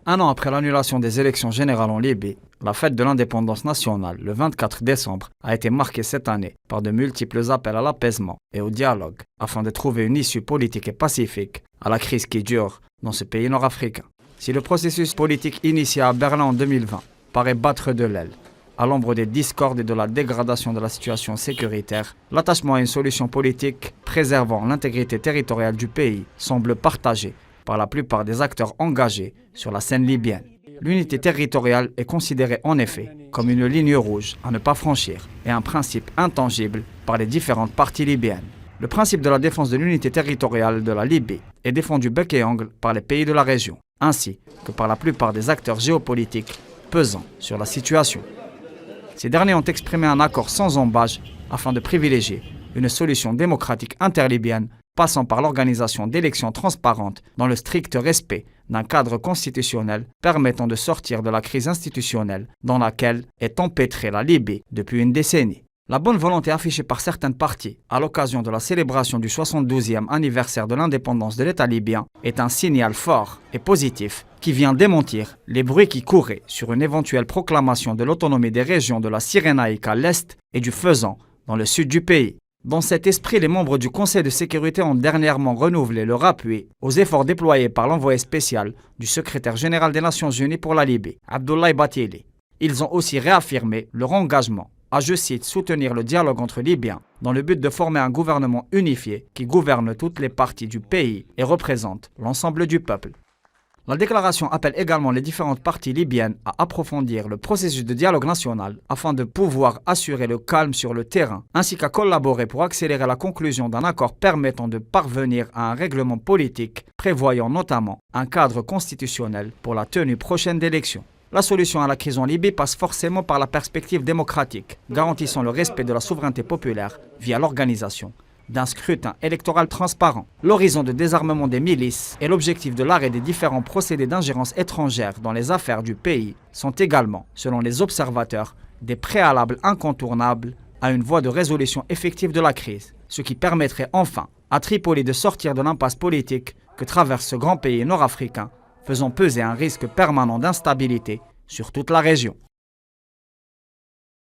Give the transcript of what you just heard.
Un an après l'annulation des élections générales en Libye, la fête de l'indépendance nationale, le 24 décembre, a été marquée cette année par de multiples appels à l'apaisement et au dialogue afin de trouver une issue politique et pacifique à la crise qui dure dans ce pays nord-africain. Si le processus politique initié à Berlin en 2020 paraît battre de l'aile, à l'ombre des discordes et de la dégradation de la situation sécuritaire, l'attachement à une solution politique préservant l'intégrité territoriale du pays semble partagé par la plupart des acteurs engagés sur la scène libyenne. L'unité territoriale est considérée en effet comme une ligne rouge à ne pas franchir et un principe intangible par les différentes parties libyennes. Le principe de la défense de l'unité territoriale de la Libye est défendu bec et ongle par les pays de la région, ainsi que par la plupart des acteurs géopolitiques pesant sur la situation. Ces derniers ont exprimé un accord sans embâche afin de privilégier une solution démocratique interlibyenne passant par l'organisation d'élections transparentes dans le strict respect d'un cadre constitutionnel permettant de sortir de la crise institutionnelle dans laquelle est empêtrée la Libye depuis une décennie. La bonne volonté affichée par certaines parties à l'occasion de la célébration du 72e anniversaire de l'indépendance de l'État libyen est un signal fort et positif qui vient démentir les bruits qui couraient sur une éventuelle proclamation de l'autonomie des régions de la Cyrénaïque à l'est et du Fezzan dans le sud du pays. Dans cet esprit, les membres du Conseil de sécurité ont dernièrement renouvelé leur appui aux efforts déployés par l'envoyé spécial du secrétaire général des Nations Unies pour la Libye, Abdoulaye Bathily. Ils ont aussi réaffirmé leur engagement à, je cite, soutenir le dialogue entre Libyens dans le but de former un gouvernement unifié qui gouverne toutes les parties du pays et représente l'ensemble du peuple. La déclaration appelle également les différentes parties libyennes à approfondir le processus de dialogue national afin de pouvoir assurer le calme sur le terrain, ainsi qu'à collaborer pour accélérer la conclusion d'un accord permettant de parvenir à un règlement politique prévoyant notamment un cadre constitutionnel pour la tenue prochaine d'élections. La solution à la crise en Libye passe forcément par la perspective démocratique, garantissant le respect de la souveraineté populaire via l'organisation d'un scrutin électoral transparent. L'horizon de désarmement des milices et l'objectif de l'arrêt des différents procédés d'ingérence étrangère dans les affaires du pays sont également, selon les observateurs, des préalables incontournables à une voie de résolution effective de la crise, ce qui permettrait enfin à Tripoli de sortir de l'impasse politique que traverse ce grand pays nord-africain, faisant peser un risque permanent d'instabilité sur toute la région.